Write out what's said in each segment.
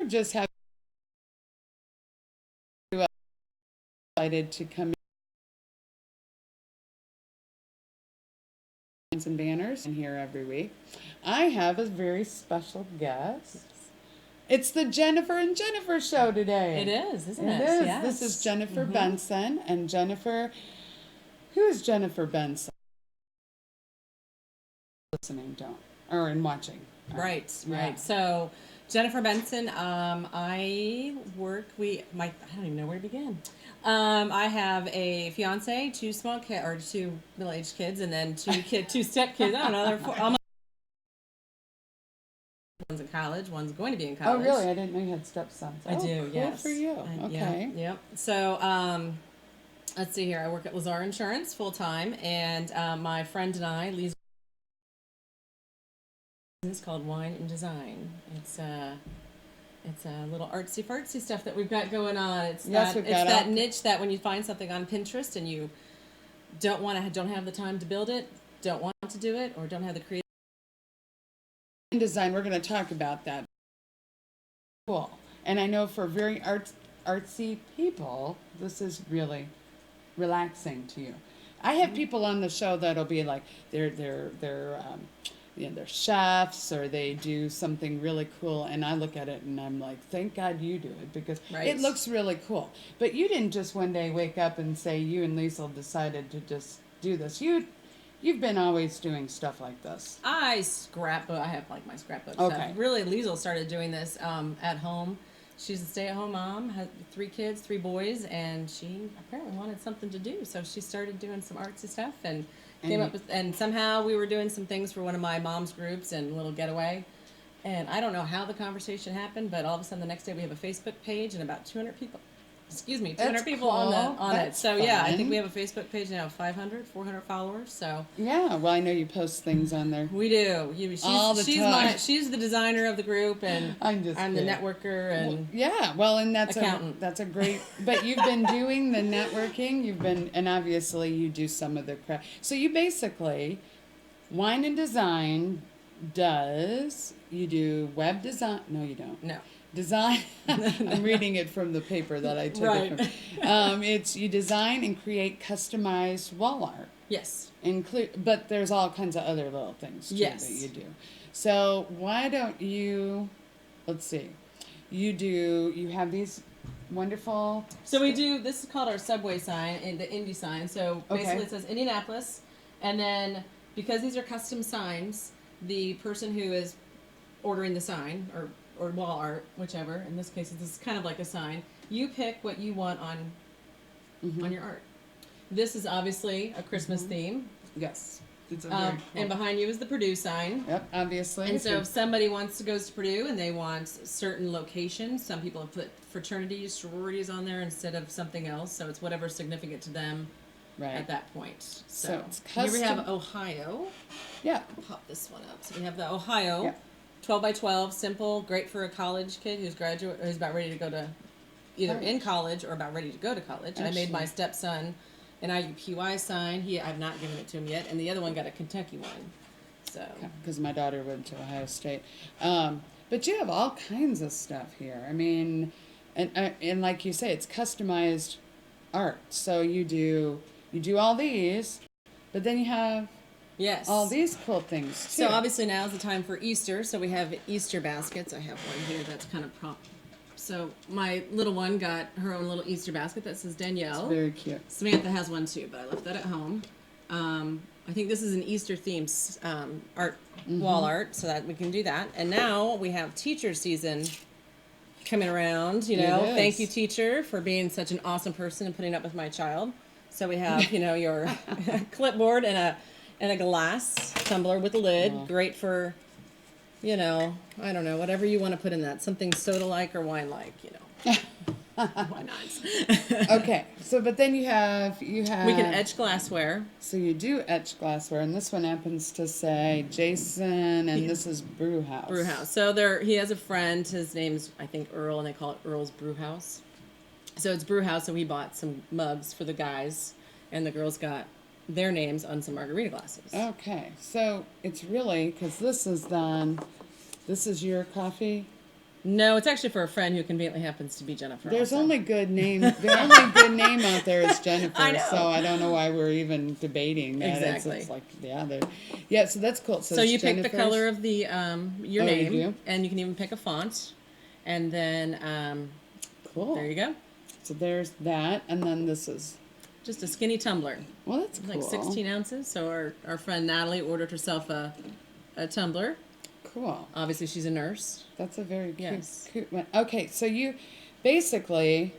just have you invited to come in and banners in here every week. I have a very special guest. It's the Jennifer and Jennifer show today. It is, isn't it? It is. Yes. This is Jennifer Benson. And Jennifer, who is Jennifer Benson? Listening, don't, or in watching. Right, Yeah. right. So, Jennifer Benson, I work, I don't even know where to begin. I have a fiance, two small kids, or two middle-aged kids, and then two step kids. I don't know, they're almost. One's in college, one's going to be in Oh, college. really? I didn't know you had stepsons. I do, cool yes. for you. Okay. Yep. So, let's see here. I work at Lazar Insurance full-time, and my friend and I, Lisa, it's called Wine and Design. It's a little artsy fartsy stuff that we've got going on. It's that niche that when you find something on Pinterest and you don't have the time to build it, don't want to do it, or don't have the creative Design. We're going to talk about that. Cool. And I know for very artsy people, this is really relaxing to you. I have people on the show that'll be like they're chefs, or they do something really cool, and I look at it and I'm like, thank God you do it, because it looks really cool. But you didn't just one day wake up and say you and Liesl decided to just do this. You've been always doing stuff like this. I scrapbook. I have like my scrapbook Okay. stuff. Really, Liesl started doing this at home. She's a stay-at-home mom, has 3 kids, 3 boys, and she apparently wanted something to do, so she started doing some artsy stuff and came up with. And somehow we were doing some things for one of my mom's groups and a little getaway. And I don't know how the conversation happened, but all of a sudden the next day we have a Facebook page and about 200 people. 200 That's people cool. on it. So yeah, I fun. think we have a Facebook page now, 500, 400 followers. So Yeah, well, I know you post things on there. we do. All the time. She's the designer of the group, and I'm the kidding. networker and Yeah, well, and that's accountant. that's a great. But you've been doing the networking. And obviously you do some of the craft. So you basically, Wine and Design does. You do web design. No, you don't. no. Design. I'm reading it from the paper that I took it from. It's you design and create customized wall art. Yes. But there's all kinds of other little things too Yes. that you do. So why don't you? Let's see. You have these wonderful. So we do. This is called our subway sign, and the Indy sign. So basically, Okay. it says Indianapolis, and then because these are custom signs, the person who is ordering the sign or wall art, whichever. In this case, this is kind of like a sign. You pick what you want on your art. This is obviously a Christmas theme. Yes. It's a very cool. And behind you is the Purdue sign. Yep, obviously. And so if somebody goes to Purdue and they want certain locations, some people have put fraternities, sororities on there instead of something else. So it's whatever's significant to them at that point. So it's here we have custom. Ohio. Yeah. I'll pop this one up. So we have the Ohio, Yep. 12 by 12, simple, great for a college kid who's about ready to go to either in college or about ready to go to college. I made my stepson an IUPUI sign. I've not given it to him yet, and the other one got a Kentucky one. So Because my daughter went to Ohio State. But you have all kinds of stuff here. I mean, and like you say, it's customized art. So you do all these, but then you have yes, all these cool things too. So obviously now is the time for Easter. So we have Easter baskets. I have one here that's kind of prop. So my little one got her own little Easter basket that says Danielle. It's very cute. Samantha has one too, but I left that at home. I think this is an Easter themed art wall art, so that we can do that. And now we have teacher season coming around. You know, thank you, teacher, for being such an awesome person and putting up with my child. So we have your clipboard and a glass tumbler with a lid, great for. I don't know, whatever you want to put in that. Something soda-like or wine-like, Why not? Okay, so but then you have. We can etch glassware. So you do etch glassware, and this one happens to say Jason, and this is Brew House. Brew House. So he has a friend. His name's I think Earl, and they call it Earl's Brew House. So it's Brew House, and we bought some mugs for the guys, and the girls got their names on some margarita glasses. Okay, so it's really because this is your coffee No, it's actually for a friend who conveniently happens to be Jennifer. There's also. only good name. The only good name out there is Jennifer. I know. So I don't know why we're even debating that. Exactly. It's like yeah. So that's cool. So you pick the color of the your name, you do? and you can even pick a font, and then cool. there you go. So there's that, and then this is just a skinny tumbler. Well, that's cool. Like 16 ounces. So our friend Natalie ordered herself a tumbler. Cool. Obviously, she's a nurse. That's a very cute one. Okay, so you basically,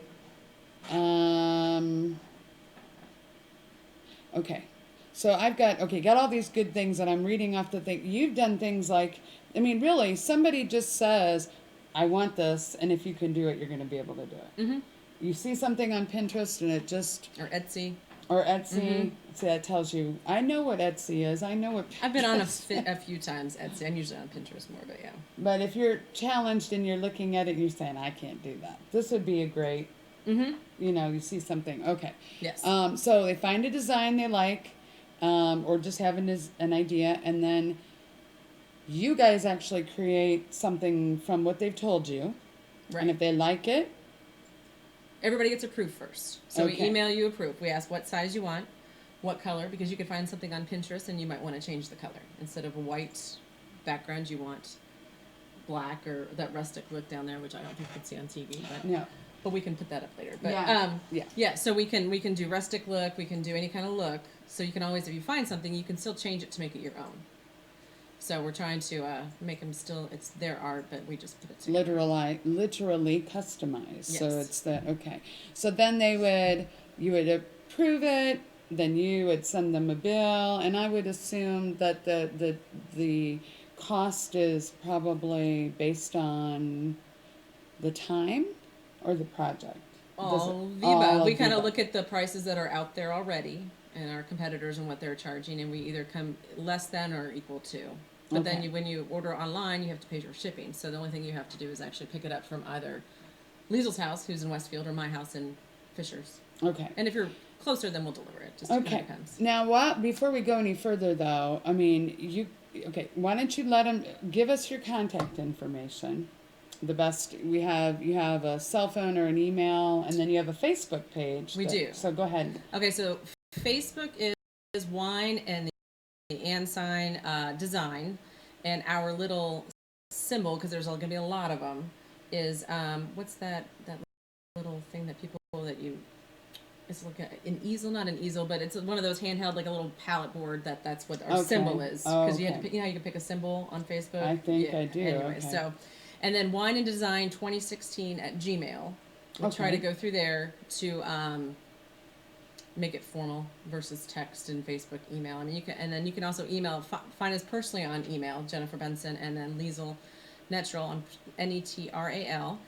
okay. So I've got all these good things that I'm reading off the thing. You've done things like, I mean, really, somebody just says, I want this, and if you can do it, you're going to be able to do it. Mm-hmm. You see something on Pinterest, and it just... Or Etsy. Mm-hmm. So that tells you, I know what Etsy is. I know what... I've been on a few times Etsy. I'm usually on Pinterest more, but yeah. But if you're challenged and you're looking at it and you're saying, I can't do that. This would be a great, you see something. Okay. Yes. So they find a design they like, or just have an idea, and then you guys actually create something from what they've told you. Right. And if they like it, everybody gets a proof first. So we email you a proof. We ask what size you want, what color, because you can find something on Pinterest and you might want to change the color. Instead of a white background, you want black or that rustic look down there, which I don't think you can see on TV. But, no. But we can put that up later. But so we can do rustic look, we can do any kind of look. So you can always, if you find something, you can still change it to make it your own. So we're trying to make them still, it's their art, but we just put it together. Literally customized. Yes. So it's okay. So then you would approve it, then you would send them a bill, and I would assume that the cost is probably based on the time or the project. All of the above. We kind of look at the prices that are out there already and our competitors and what they're charging, and we either come less than or equal to. But then when you order online, you have to pay for shipping. So the only thing you have to do is actually pick it up from either Liesel's house, who's in Westfield, or my house in Fishers. Okay. And if you're closer, then we'll deliver it. Just depends. Now, before we go any further, though, I mean, why don't you let them give us your contact information? The best you have a cell phone or an email, and then you have a Facebook page. We do. So go ahead. Okay, so Facebook is wine and the and sign design, and our little symbol, because there's going to be a lot of them, is what's that little thing that people it's like an easel, not an easel, but it's one of those handheld, like a little palette board. That's what our symbol is, because you have to, how you can pick a symbol on Facebook. I think I do. Anyway, so, and then wine and design 2016 at Gmail. We'll try to go through there to make it formal versus text and Facebook email. I mean, you can also email, find us personally on email, Jennifer Benson, and then Liesel Netral, Netral.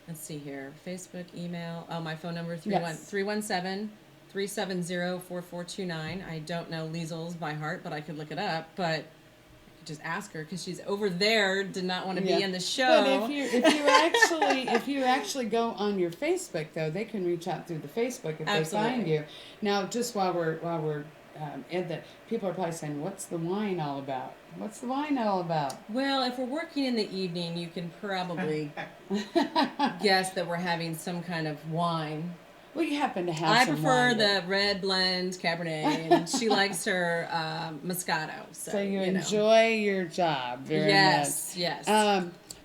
Let's see here, Facebook, email. Oh, my phone number, 317-370-4429. I don't know Liesel's by heart, but I could look it up, but I could just ask her, because she's over there, did not want to be in the show. But if you actually go on your Facebook, though, they can reach out through the Facebook if they find you. Now, just while we're at that, people are probably saying, "What's the wine all about? What's the wine all about?" Well, if we're working in the evening, you can probably guess that we're having some kind of wine. Well, you happen to have. I some prefer wine, the red blend Cabernet, and she likes her Moscato. So you enjoy your job very much. Yes.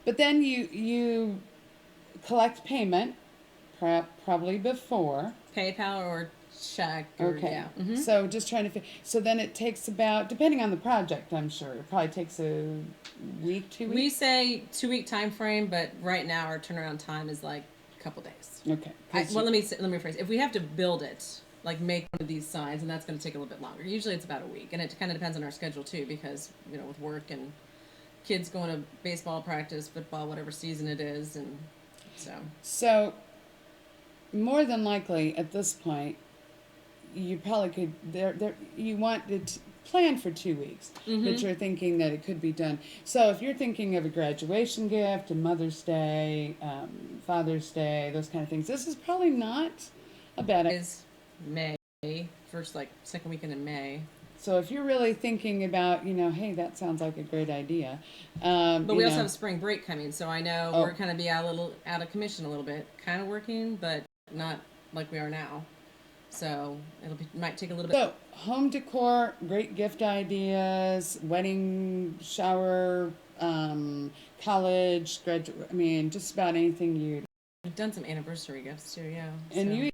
But then you collect payment, probably before PayPal or check. So just trying to. So then it takes about, depending on the project, I'm sure it probably takes a week, 2 weeks. We say 2-week time frame, but right now our turnaround time is like a couple days. Okay. Let me rephrase. If we have to build it, like make one of these signs, and that's going to take a little bit longer. Usually it's about a week, and it kind of depends on our schedule too, because with work and kids going to baseball practice, football, whatever season it is, and so more than likely at this point, you probably could you want it planned for 2 weeks, but you're thinking that it could be done. So if you're thinking of a graduation gift, a Mother's Day, Father's Day, those kind of things, this is probably not a bad idea. Is May, second weekend in May. So if you're really thinking about, hey, that sounds like a great idea. But we also have spring break coming, so I know we're going to be out of commission a little bit, kind of working, but not like we are now. So might take a little bit. So home decor, great gift ideas, wedding, shower, college, graduate. I mean, just about anything you. We've done some anniversary gifts too, yeah. And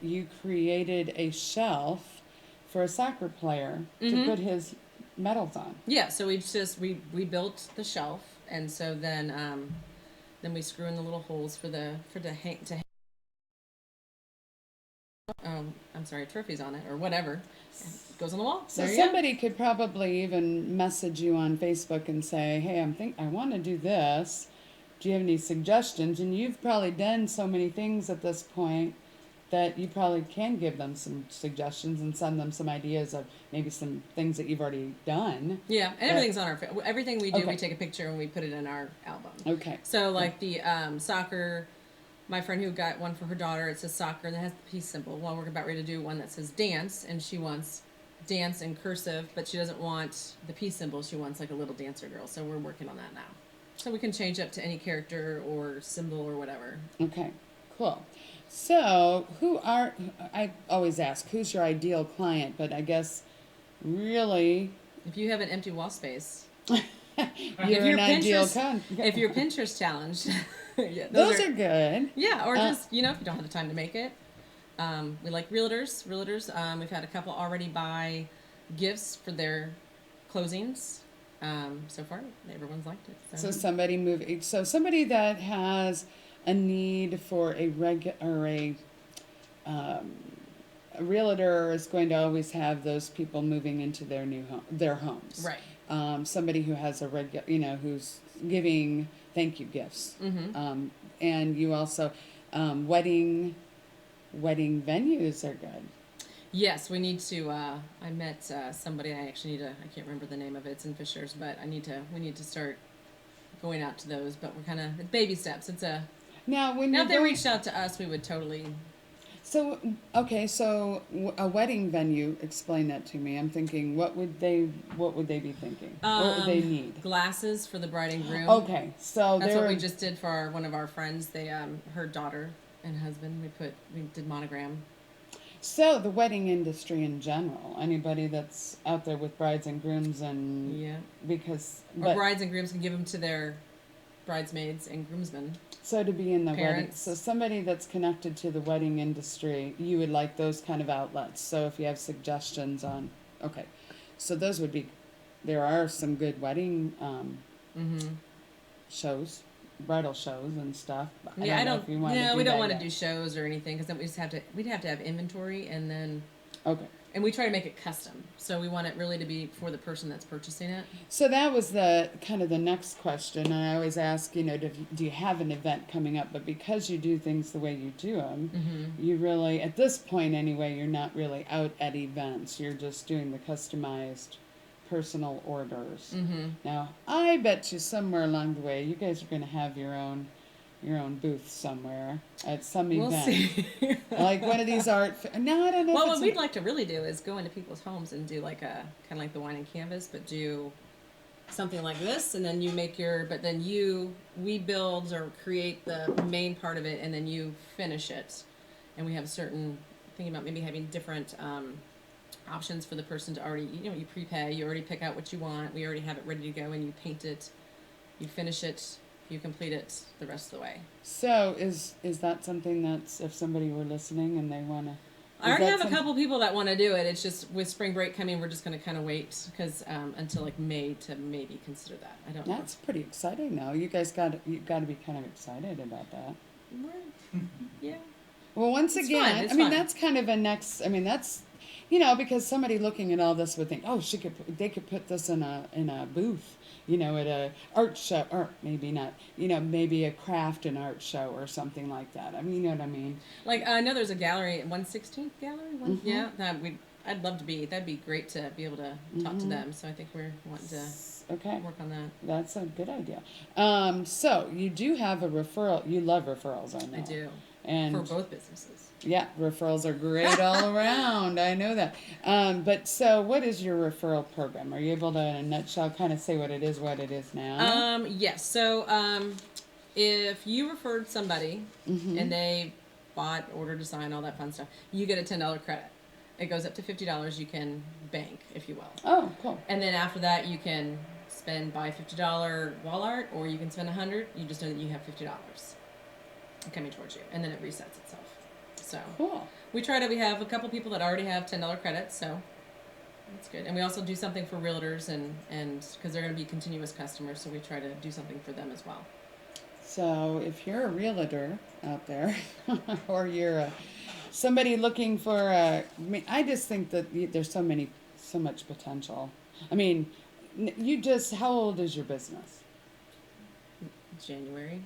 you created a shelf for a soccer player to put his medals on. Yeah, so we built the shelf, and so then we screw in the little holes for trophies on it or whatever. It goes on the wall. So somebody could probably even message you on Facebook and say, "Hey, I want to do this. Do you have any suggestions?" And you've probably done so many things at this point that you probably can give them some suggestions and send them some ideas of maybe some things that you've already done. Yeah, and everything's on everything we do, we take a picture and we put it in our album. Okay. So like the soccer, my friend who got one for her daughter, it says soccer and it has the peace symbol. Well, we're about ready to do one that says dance, and she wants dance in cursive, but she doesn't want the peace symbol. She wants like a little dancer girl. So we're working on that now. So we can change up to any character or symbol or whatever. Okay, cool. So, I always ask, who's your ideal client? But I guess, really... If you have an empty wall space. you're an ideal client. If you're Pinterest challenged. Yeah, those are good. Yeah, or just, if you don't have the time to make it. We like realtors. We've had a couple already buy gifts for their closings. So far, everyone's liked it. So somebody that has a need for a realtor is going to always have those people moving into their homes. Right. Somebody who has who's giving thank you gifts. Mm-hmm. And you also, wedding venues are good. Yes, we need to. I met somebody. I can't remember the name of it. It's in Fishers, but we need to start going out to those. But we're kind of baby steps. It's a. Now, if they reached out to us, we would totally. So a wedding venue. Explain that to me. I'm thinking, what would they be thinking? What would they need? Glasses for the bride and groom. Okay, so that's what we just did for one of our friends. They her daughter and husband. We did monogram. So the wedding industry in general, anybody that's out there with brides and grooms and brides and grooms can give them to their bridesmaids and groomsmen. So to be in the parents. Wedding, so somebody that's connected to the wedding industry, you would like those kind of outlets. So if you have suggestions on, so those would be, there are some good wedding shows, bridal shows and stuff. We don't want to do shows or anything because then we'd have to have inventory and then. Okay. And we try to make it custom, so we want it really to be for the person that's purchasing it. So that was the next question, and I always ask, do you have an event coming up? But because you do things the way you do them, you really, at this point anyway, you're not really out at events. You're just doing the customized personal orders. Now, I bet you somewhere along the way, you guys are going to have your own booth somewhere at some event. We'll see. Like one of these art. No, I don't know. Well, what we'd like to really do is go into people's homes and do like kind of like the wine and canvas, but do something like this, and then you make we build or create the main part of it, and then you finish it, and we have thinking about maybe having different options for the person to already, you prepay, you already pick out what you want, we already have it ready to go, and you paint it, you finish it. You complete it the rest of the way. So is that something that's, if somebody were listening and they want to... I already have a couple people that want to do it. It's just with spring break coming, we're just going to kind of wait because until like May to maybe consider that. I don't know. That's pretty exciting now. You guys got to be kind of excited about that. Yeah. Well, once again, I mean, that's kind of a next... I mean, that's... because somebody looking at all this would think, oh, they could put this in a booth. At a art show, or maybe not, maybe a craft and art show or something like that. I mean, you know what I mean? Like, I know there's a gallery, 116th Gallery? Yeah, I'd love to be, that'd be great to be able to talk to them. So I think we're wanting to work on that. That's a good idea. So you do have a referral, you love referrals, I know. I do. And for both businesses. Yeah, referrals are great all around. I know that. But so, what is your referral program? Are you able to, in a nutshell, kind of say what it is now? Yes. So, if you referred somebody and they bought, ordered, design, all that fun stuff, you get a $10 credit. It goes up to $50. You can bank, if you will. Oh, cool. And then after that, you can buy $50 wall art, or you can spend $100. You just know that you have $50 coming towards you, and then it resets itself. So cool. We have a couple people that already have $10 credits, so that's good. And we also do something for realtors, and because they're going to be continuous customers, so we try to do something for them as well. So if you're a realtor out there, or you're somebody looking for I just think that there's so much potential. I mean, how old is your business? January.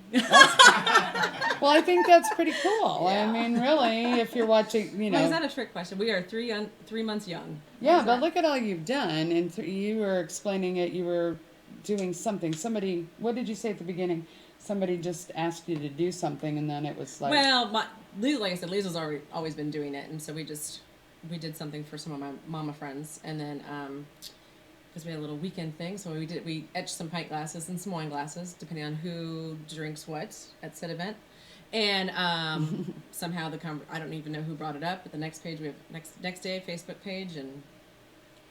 Well, I think that's pretty cool. Yeah. I mean, really, if you're watching, Well, is that a trick question? We are 3 months young. Yeah, but look at all you've done, and you were explaining it. You were doing something. Somebody, what did you say at the beginning? Somebody just asked you to do something, and then it was like. Well, like I said, Lisa's always been doing it, and so we did something for some of my mama friends, and then because we had a little weekend thing, so we etched some pint glasses and some wine glasses, depending on who drinks what at said event. And somehow I don't even know who brought it up, but the next page, we have next day Facebook page, and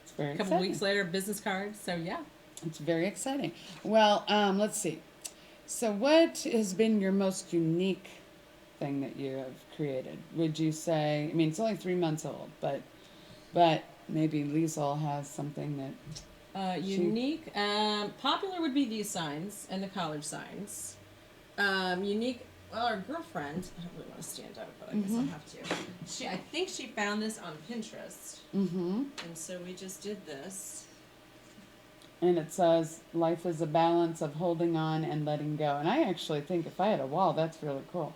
it's very a couple exciting. Weeks later, business cards. So yeah, it's very exciting. Well, let's see. So what has been your most unique thing that you have created? Would you say? I mean, it's only 3 months old, but maybe Liesl has something that unique. Popular would be these signs and the college signs. Unique. Well, our girlfriend, I don't really want to stand up, but I guess I'll have to. I think she found this on Pinterest. Mm-hmm. And so we just did this. And it says, life is a balance of holding on and letting go. And I actually think if I had a wall, that's really cool.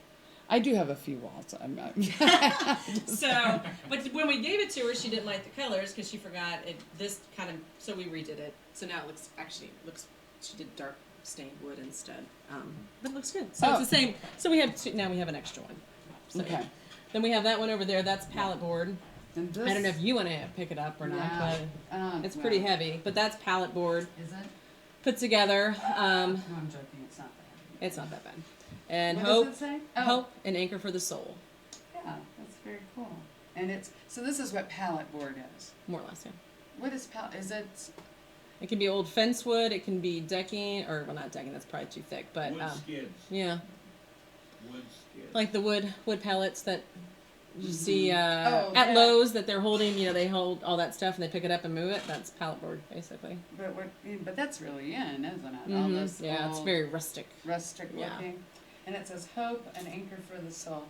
I do have a few walls. I'm not. So, but when we gave it to her, she didn't like the colors because she forgot it. So we redid it. So now it looks. She did dark stained wood instead. But it looks good. So it's the same. So we have now we have an extra one. So, okay. Then we have that one over there. That's pallet board. And I don't know if you want to pick it up or not, but it's pretty heavy. But that's pallet board. Is it? Put together. No, I'm joking. It's not that heavy. It's not that bad. And what hope, does it say? Hope, and anchor for the soul. Yeah, that's very cool. And so this is what pallet board is. More or less, yeah. What is pallet? Is it? It can be old fence wood. It can be decking, or well, not decking. That's probably too thick. But wood skids. Yeah. Wood skids. Like the wood pellets that you see at Lowe's that they're holding. They hold all that stuff and they pick it up and move it. That's pallet board, basically. But that's really in, isn't it? Mm-hmm. All this it's very rustic. Rustic looking. And it says hope, an anchor for the soul.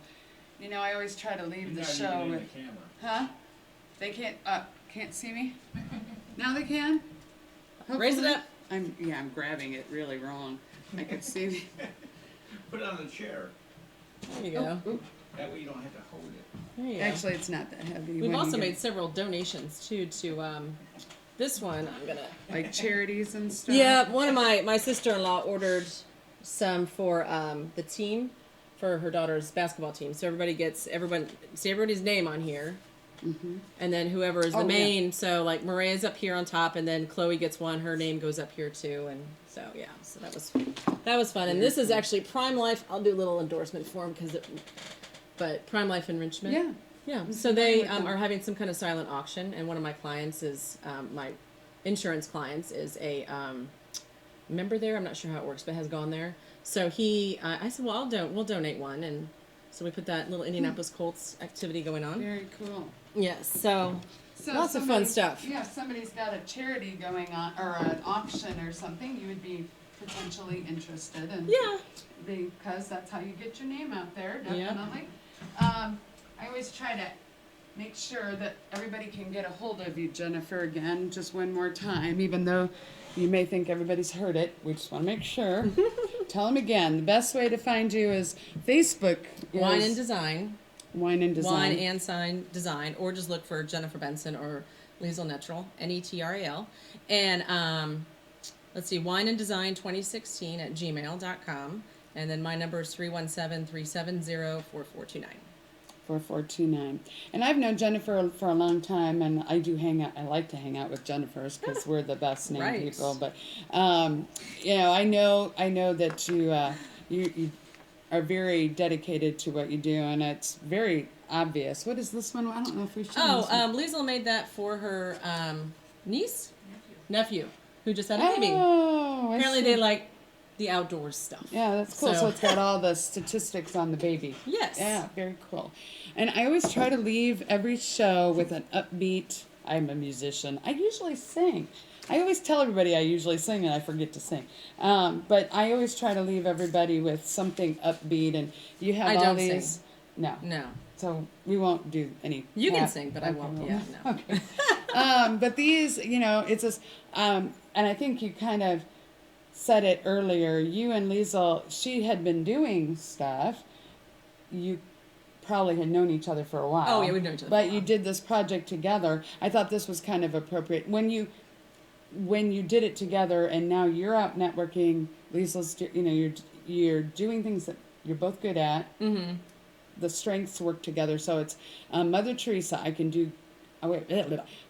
I always try to leave the show with. The camera. Huh? They can't see me. Now they can. Hopefully. Raise it up. I'm grabbing it really wrong. I could see me. Put it on the chair. There you go. Oh, that way you don't have to hold it. There you go. Actually, it's not that heavy. We've also made several donations too to this one. I'm gonna like charities and stuff. Yeah, one of my sister-in-law ordered some for the team, for her daughter's basketball team. So everybody's name on here. Mm-hmm. And then whoever is the main, so like Maria's up here on top, and then Chloe gets one. Her name goes up here too, and so so that was fun. And this is actually Prime Life. I'll do a little endorsement for them but Prime Life Enrichment. Yeah. So they are having some kind of silent auction, and one of my clients is my insurance clients is a member there. I'm not sure how it works, but has gone there. So I said, well, we'll donate one, and so we put that little Indianapolis Colts activity going on. Very cool. Yes, so lots of fun stuff. Yeah, if somebody's got a charity going on or an auction or something, you would be potentially interested in. Yeah. Because that's how you get your name out there, definitely. Yeah. I always try to make sure that everybody can get a hold of you, Jennifer, again, just one more time, even though you may think everybody's heard it. We just want to make sure. Tell them again. The best way to find you is Facebook. Wine and Design. Wine and Design. Wine and Sign Design. Or just look for Jennifer Benson or Liesl Netral, Netral. And let's see, Wine and Design 2016 at gmail.com. And then my number is 317-370-4429. 4429. And I've known Jennifer for a long time, and I do hang out. I like to hang out with Jennifer's because we're the best named Right. people. But you know, I know that you are very dedicated to what you do, and it's very obvious. What is this one? I don't know if we should. Liesl made that for her nephew, who just had a baby. Oh, Apparently they like the outdoors stuff. Yeah, that's cool. So it's got all the statistics on the baby. Yes. Yeah, very cool. And I always try to leave every show with an upbeat. I'm a musician. I usually sing. I always tell everybody I usually sing, and I forget to sing. But I always try to leave everybody with something upbeat. And you have all these. Sing. No. So we won't do any. You can sing, but I won't. Yeah, no. Okay. But these, you know, it's just, and I think you kind of said it earlier. You and Liesl, she had been doing stuff. You probably had known each other for a while. Oh yeah, we've known each other. But you did this project together. I thought this was kind of appropriate when you did it together, and now you're out networking. Liesl's, you know, you're doing things that you're both good at. Mm-hmm. The strengths work together. So it's Mother Teresa. I can do. Oh wait,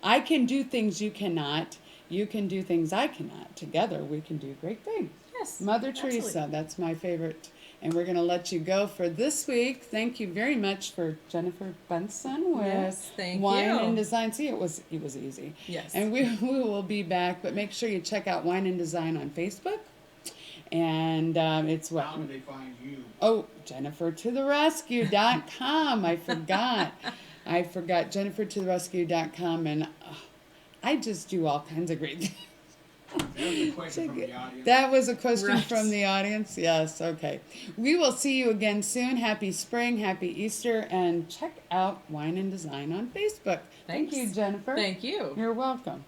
I can do things you cannot. You can do things I cannot. Together we can do great things. Yes. Mother absolutely. Teresa. That's my favorite. And we're going to let you go for this week. Thank you very much for Jennifer Benson with Wine and Design. See, it was easy. Yes. And we will be back, but make sure you check out Wine and Design on Facebook. And it's what? How do they find you? Oh, JenniferToTheRescue.com. I forgot. JenniferToTheRescue.com. And I just do all kinds of great things. That was a question from the audience. That was a question Right. from the audience? Yes, okay. We will see you again soon. Happy spring, happy Easter, and check out Wine and Design on Facebook. Thanks. Thank you, Jennifer. Thank you. You're welcome.